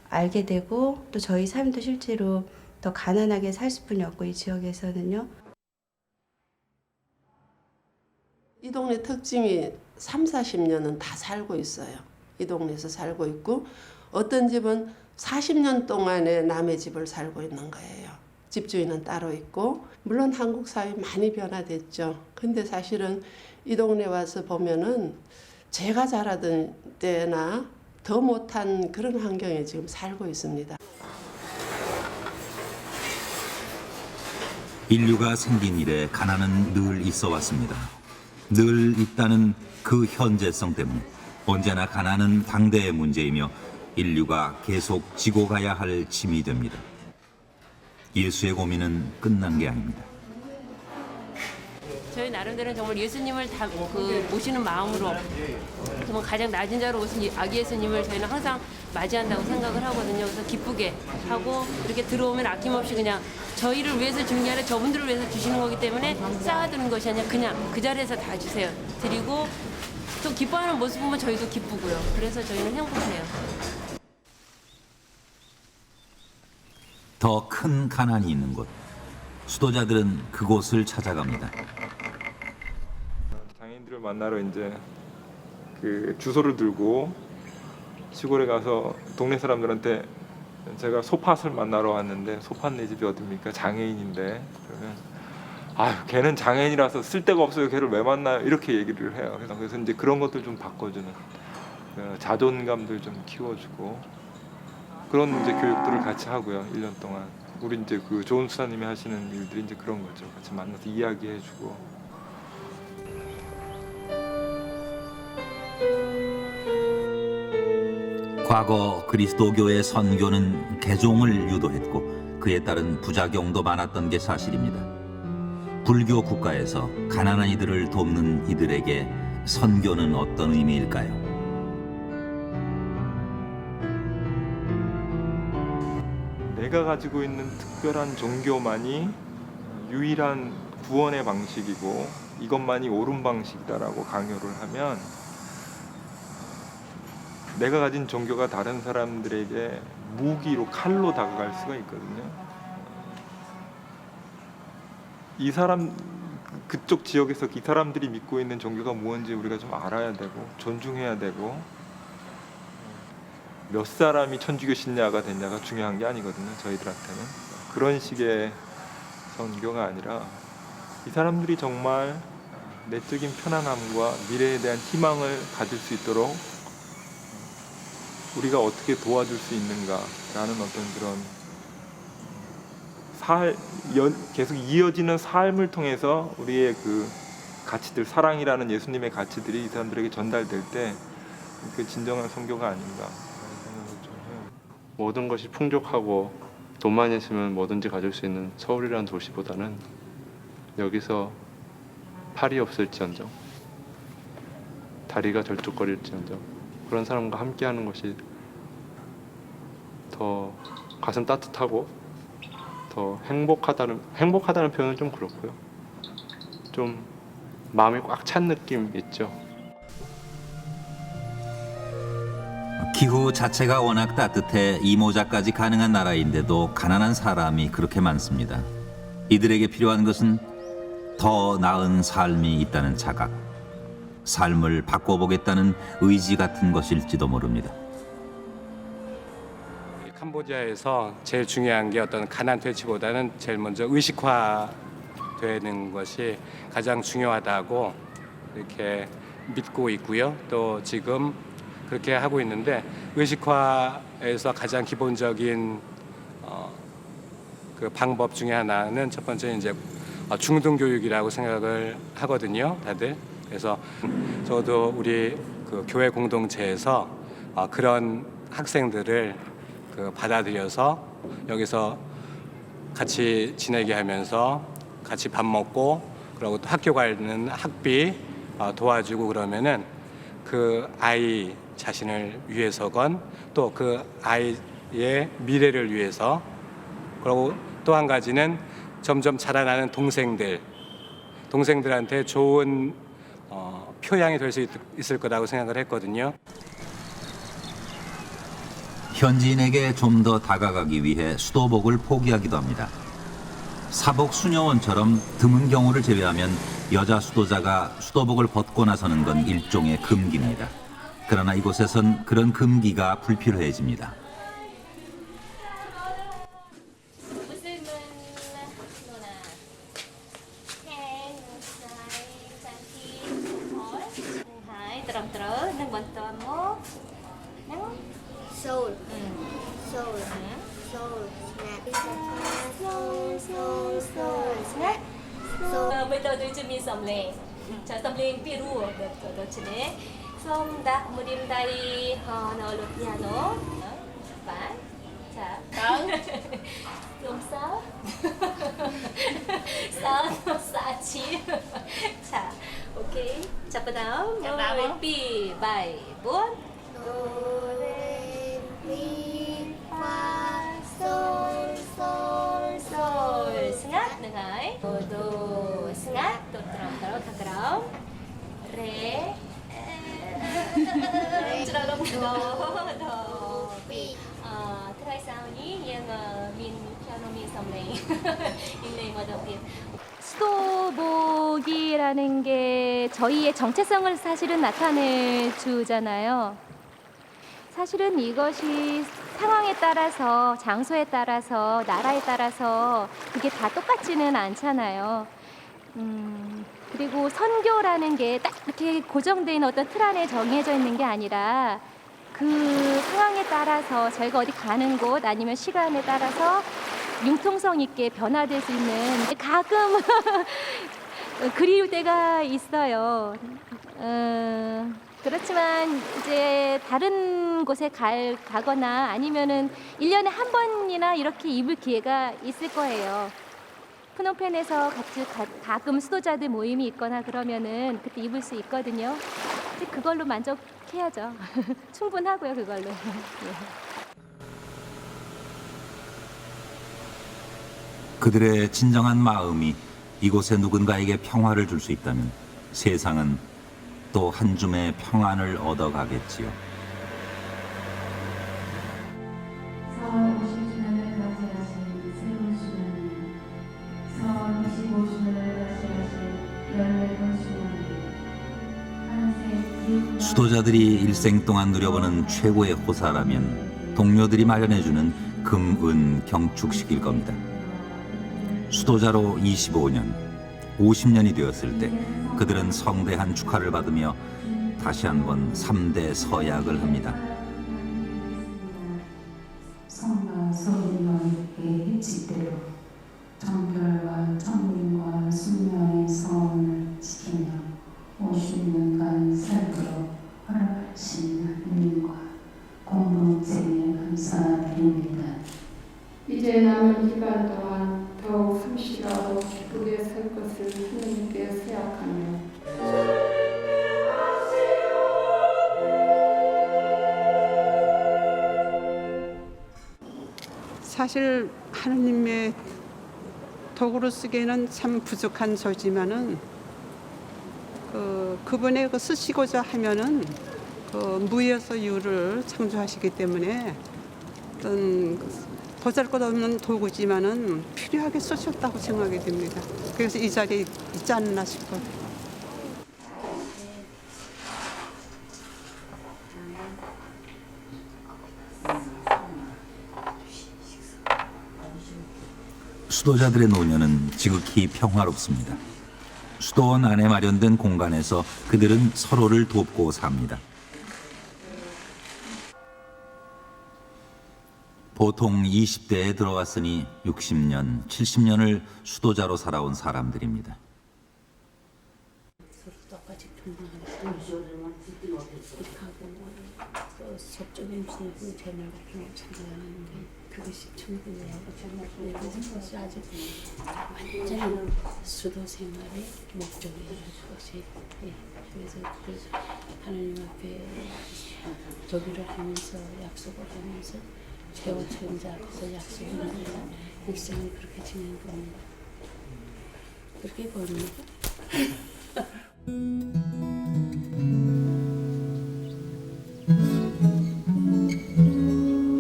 알게 되고 또 저희 삶도 실제로 더 가난하게 살 수뿐이 없고 이 지역에서는요. 이 동네 특징이 30-40년은 다 살고 있어요. 이 동네에서 살고 있고 어떤 집은 40년 동안에 남의 집을 살고 있는 거예요. 집주인은 따로 있고 물론 한국 사회 많이 변화됐죠. 근데 사실은 이 동네 와서 보면은 제가 자라던 때나 더 못한 그런 환경에 지금 살고 있습니다. 인류가 생긴 이래 가난은 늘 있어 왔습니다. 늘 있다는 그 현재성 때문에 언제나 가난은 당대의 문제이며 인류가 계속 지고 가야 할 짐이 됩니다. 예수의 고민은 끝난 게 아닙니다. 저희 나름대로는 정말 예수님을 모시는 마음으로 정말 가장 낮은 자로 오신 아기 예수님을 저희는 항상 맞이한다고 생각을 하거든요. 그래서 기쁘게 하고 이렇게 들어오면 아낌없이 그냥 저희를 위해서 주는 게 아니라 저분들을 위해서 주시는 거기 때문에 쌓아두는 것이 아니라 그냥 그 자리에서 다 주세요. 드리고 또 기뻐하는 모습 보면 저희도 기쁘고요. 그래서 저희는 행복해요. 더 큰 가난이 있는 곳. 수도자들은 그곳을 찾아갑니다. 장애인들을 만나러 이제 그 주소를 들고 시골에 가서 동네 사람들한테 제가 소팥을 만나러 왔는데 소팥 내 집이 어딥니까? 장애인인데. 그러면 아유 걔는 장애인이라서 쓸데가 없어요. 걔를 왜 만나요? 이렇게 얘기를 해요. 그래서 이제 그런 것들 좀 바꿔주는 자존감들 좀 키워주고 그런 이제 교육들을 같이 하고요. 1년 동안. 우리 이제 그 조은 수사님이 하시는 일들이 이제 그런 거죠. 같이 만나서 이야기해주고. 과거 그리스도교의 선교는 개종을 유도했고 그에 따른 부작용도 많았던 게 사실입니다. 불교 국가에서 가난한 이들을 돕는 이들에게 선교는 어떤 의미일까요? 내가 가지고 있는 특별한 종교만이 유일한 구원의 방식이고 이것만이 옳은 방식이다라고 강요를 하면 내가 가진 종교가 다른 사람들에게 무기로 칼로 다가갈 수가 있거든요. 이 사람 그쪽 지역에서 이 사람들이 믿고 있는 종교가 무엇인지 우리가 좀 알아야 되고 존중해야 되고 몇 사람이 천주교 신자가 됐냐가 중요한 게 아니거든요. 저희들한테는 그런 식의 선교가 아니라 이 사람들이 정말 내적인 편안함과 미래에 대한 희망을 가질 수 있도록 우리가 어떻게 도와줄 수 있는가라는 어떤 그런 계속 이어지는 삶을 통해서 우리의 그 가치들, 사랑이라는 예수님의 가치들이 이 사람들에게 전달될 때 그 진정한 선교가 아닌가. 모든 것이 풍족하고 돈만 있으면 뭐든지 가질 수 있는 서울이라는 도시보다는 여기서 팔이 없을지언정 다리가 절뚝거릴지언정 그런 사람과 함께하는 것이 더 가슴 따뜻하고 더 행복하다는 표현은 좀 그렇고요. 좀 마음이 꽉 찬 느낌 있죠. 기후 자체가 워낙 따뜻해 이모작까지 가능한 나라인데도 가난한 사람이 그렇게 많습니다. 이들에게 필요한 것은 더 나은 삶이 있다는 자각, 삶을 바꿔보겠다는 의지 같은 것일지도 모릅니다. 캄보디아에서 제일 중요한 게 어떤 가난 퇴치보다는 제일 먼저 의식화되는 것이 가장 중요하다고 이렇게 믿고 있고요. 또 지금 그렇게 하고 있는데 의식화에서 가장 기본적인 그 방법 중에 하나는 첫 번째 이제 중등 교육이라고 생각을 하거든요, 다들. 그래서 저도 우리 그 교회 공동체에서 그런 학생들을 받아들여서 여기서 같이 지내게 하면서 같이 밥 먹고 그리고 또 학교 가는 학비 도와주고 그러면은 그 아이 자신을 위해서건 또 그 아이의 미래를 위해서 그리고 또 한 가지는 점점 자라나는 동생들한테 좋은 표양이 될 수 있을 거라고 생각을 했거든요. 현지인에게 좀 더 다가가기 위해 수도복을 포기하기도 합니다. 사복 수녀원처럼 드문 경우를 제외하면 여자 수도자가 수도복을 벗고 나서는 건 일종의 금기입니다. 그러나 이곳에선 그런 금기가 불필요해집니다. Soul. Soul. Soul. Soul. Soul. Soul. Bây giờ tôi chưaมีสำเร็จจะสำเร็จพี่รู้แบบตัวชนิดส้มดักมือดิมได้ฮอนอลุพิอาโนบ้านจ้ะตั้งลมเศร้าสาชีจ้ะโอเคจับประดาวมือปีใบบัว Do, re, mi, fa, sol, sol, sol. Sengat dengan do sengat do terang kagrau re terang do thay sao nhỉ nhưng min piano min something 인내 뭐더비 수도복이라는 게 저희의 정체성을 사실은 나타내 주잖아요. 사실은 이것이 상황에 따라서, 장소에 따라서, 나라에 따라서 그게 다 똑같지는 않잖아요. 그리고 선교라는 게 딱 이렇게 고정된 어떤 틀 안에 정해져 있는 게 아니라 그 상황에 따라서 저희가 어디 가는 곳 아니면 시간에 따라서 융통성 있게 변화될 수 있는 가끔 그리울 때가 있어요. 그렇지만 이제 다른 곳에 가거나 아니면은 1년에 한 번이나 이렇게 입을 기회가 있을 거예요. 프놈펜에서 같이 가끔 수도자들 모임이 있거나 그러면은 그때 입을 수 있거든요. 이제 그걸로 만족해야죠. 충분하고요, 그걸로. 예. 그들의 진정한 마음이 이곳에 누군가에게 평화를 줄 수 있다면 세상은 또 한 줌의 평안을 얻어가겠지요. 4월 50주년을 맞이하신 새로운 주년이 4월 25주년을 맞이하신 14번 주년이 수도자들이 일생 동안 누려보는 최고의 호사라면 동료들이 마련해주는 금은 경축식일 겁니다. 수도자로 25년, 50년이 되었을 때 그들은 성대한 축하를 받으며 다시 한번 3대 서약을 합니다. 성과 소리와 함께 해치대로 정결과 청림과 숙명의 서원을 지키며 50년간 살도록 허락하신 하나님과 공동체에 감사드립니다. 이제 남은 기간 동안 더욱 성실하고 기쁘게 살 것을 하나님께 수약하며 사실 하나님의 도구로 쓰기에는 참 부족한 저지만은 그분의 쓰시고자 하면은 무에서 유를 창조하시기 때문에 어떤 보잘것없는 도구지만은 필요하게 쓰셨다고 생각이 됩니다. 그래서 이 자리에 있지 않나 싶어요. 수도자들의 노년은 지극히 평화롭습니다. 수도원 안에 마련된 공간에서 그들은 서로를 돕고 삽니다. 보통 20대에 들어왔으니 60년, 70년을 수도자로 살아온 사람들입니다. 속전 임신을 제말 같은 거 찾아가는데 그것이 충분해요. 그것이 아주 완전히 수도 생활의 목적이에요. 그것이. 그래서 하나님 앞에 도기를 하면서 약속을 하면서 최고천자 앞에서 약속을 하면서 일생을 그렇게 지낸 겁니다. 그렇게 보입니다.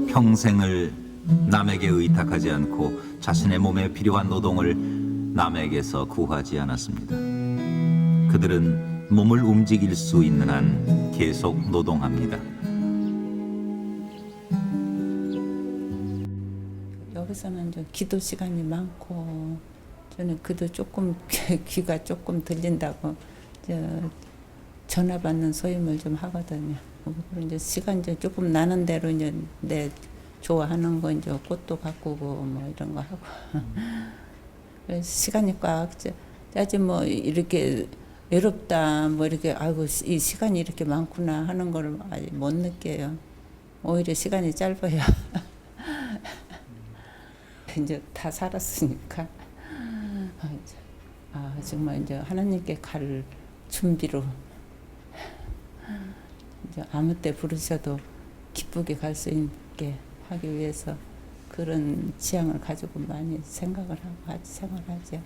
평생을 남에게 의탁하지 않고 자신의 몸에 필요한 노동을 남에게서 구하지 않았습니다. 그들은 몸을 움직일 수 있는 한 계속 노동합니다. 여기서는 좀 기도 시간이 많고 저는 그도 조금 귀가 조금 들린다고 전화 받는 소임을 좀 하거든요. 그리고 이제 시간 이제 조금 나는 대로 이제 내 좋아하는 거 이제 꽃도 가꾸고 뭐 이런 거 하고 그래서 시간이 꽉 짜지 뭐 이렇게 외롭다 뭐 이렇게 아이고 이 시간이 이렇게 많구나 하는 걸 아직 못 느껴요. 오히려 시간이 짧아요. 이제 다 살았으니까 정말 이제 하나님께 갈 준비로 이제 아무 때 부르셔도 기쁘게 갈 수 있게 하기 위해서 그런 지향을 가지고 많이 생각을 하고 생활하죠.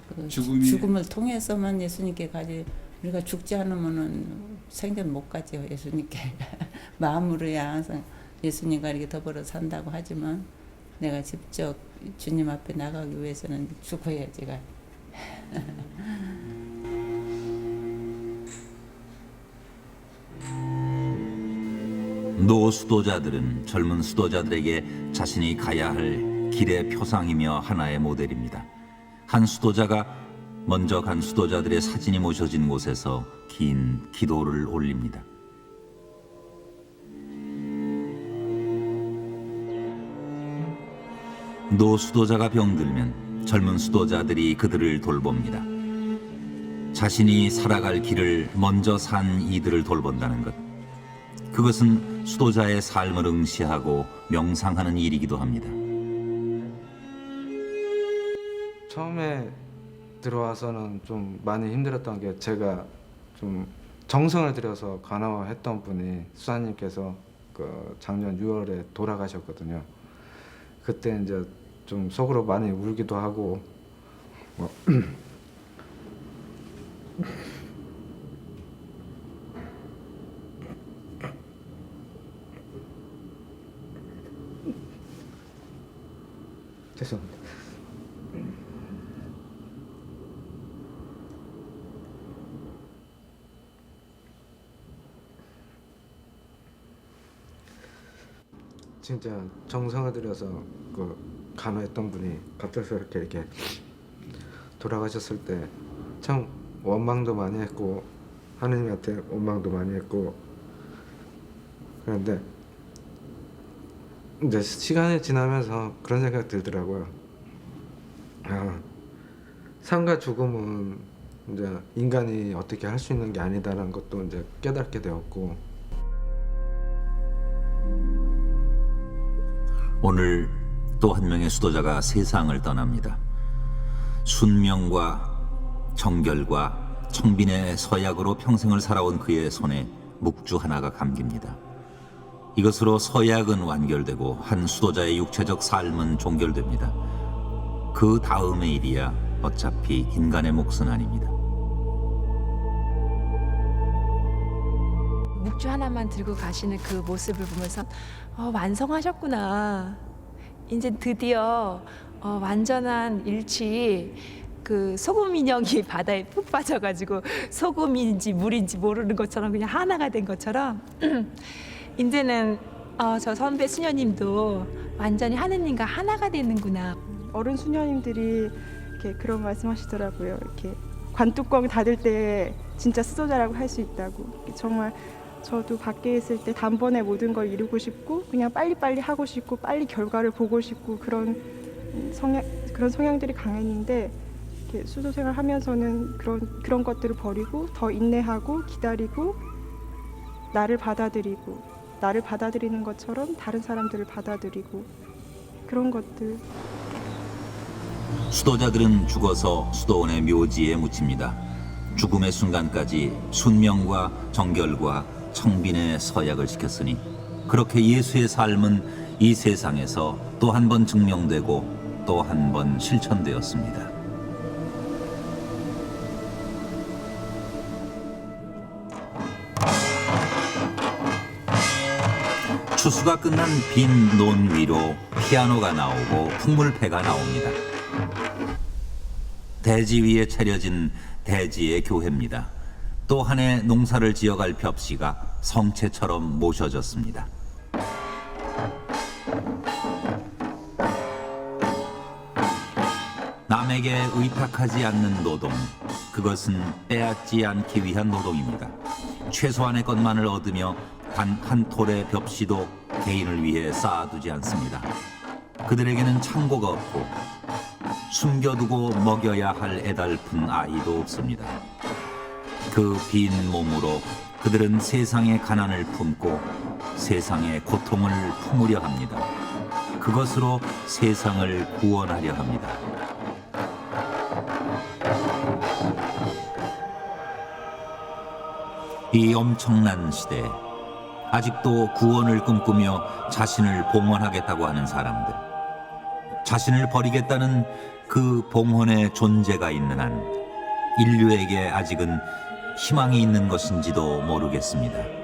그 죽음을 통해서만 예수님께 가지 우리가 죽지 않으면은 생전 못 가죠. 예수님께 마음으로야 항상 예수님과 이렇게 더불어 산다고 하지만 내가 직접 주님 앞에 나가기 위해서는 죽어야 제가 노 수도자들은 젊은 수도자들에게 자신이 가야 할 길의 표상이며 하나의 모델입니다. 한 수도자가 먼저 간 수도자들의 사진이 모셔진 곳에서 긴 기도를 올립니다. 노 수도자가 병들면 젊은 수도자들이 그들을 돌봅니다. 자신이 살아갈 길을 먼저 산 이들을 돌본다는 것. 그것은 수도자의 삶을 응시하고 명상하는 일이기도 합니다. 처음에 들어와서는 좀 많이 힘들었던 게 제가 좀 정성을 들여서 간호했던 분이 수사님께서 그 작년 6월에 돌아가셨거든요. 그때 이제 좀 속으로 많이 울기도 하고 뭐 죄송합니다. 진짜 정성을 들여서 그 간호했던 분이 갑작스럽게 이렇게 돌아가셨을 때 참 원망도 많이 했고 하느님한테 원망도 많이 했고 그런데 이제 시간이 지나면서 그런 생각이 들더라고요. 삶과 죽음은 이제 인간이 어떻게 할 수 있는 게 아니다라는 것도 이제 깨닫게 되었고 오늘 또 한 명의 수도자가 세상을 떠납니다. 순명과 정결과 청빈의 서약으로 평생을 살아온 그의 손에 묵주 하나가 감깁니다. 이것으로 서약은 완결되고 한 수도자의 육체적 삶은 종결됩니다. 그 다음의 일이야 어차피 인간의 몫은 아닙니다. 묵주 하나만 들고 가시는 그 모습을 보면서 완성하셨구나. 이제 드디어 완전한 일치 그 소금 인형이 바다에 푹 빠져가지고 소금인지 물인지 모르는 것처럼 그냥 하나가 된 것처럼 이제는 저 선배 수녀님도 완전히 하느님과 하나가 되는구나. 어른 수녀님들이 이렇게 그런 말씀하시더라고요. 이렇게 관뚜껑 닫을 때 진짜 수도자라고 할 수 있다고. 정말 저도 밖에 있을 때 단번에 모든 걸 이루고 싶고 그냥 빨리빨리 하고 싶고 빨리 결과를 보고 싶고 그런 성향들이 강했는데 이렇게 수도 생활하면서는 그런 것들을 버리고 더 인내하고 기다리고 나를 받아들이는 것처럼 다른 사람들을 받아들이고 그런 것들. 수도자들은 죽어서 수도원의 묘지에 묻힙니다. 죽음의 순간까지 순명과 정결과 청빈의 서약을 지켰으니 그렇게 예수의 삶은 이 세상에서 또 한 번 증명되고 또 한 번 실천되었습니다. 추수가 끝난 빈 논 위로 피아노가 나오고 풍물패가 나옵니다. 대지 위에 차려진 대지의 교회입니다. 또 한 해 농사를 지어갈 벽시가 성체처럼 모셔졌습니다. 남에게 의탁하지 않는 노동, 그것은 빼앗지 않기 위한 노동입니다. 최소한의 것만을 얻으며 단 한 톨의 벽시도 개인을 위해 쌓아두지 않습니다. 그들에게는 창고가 없고 숨겨두고 먹여야 할 애달픈 아이도 없습니다. 그 빈 몸으로 그들은 세상의 가난을 품고 세상의 고통을 품으려 합니다. 그것으로 세상을 구원하려 합니다. 이 엄청난 시대에 아직도 구원을 꿈꾸며 자신을 봉헌하겠다고 하는 사람들, 자신을 버리겠다는 그 봉헌의 존재가 있는 한 인류에게 아직은 희망이 있는 것인지도 모르겠습니다.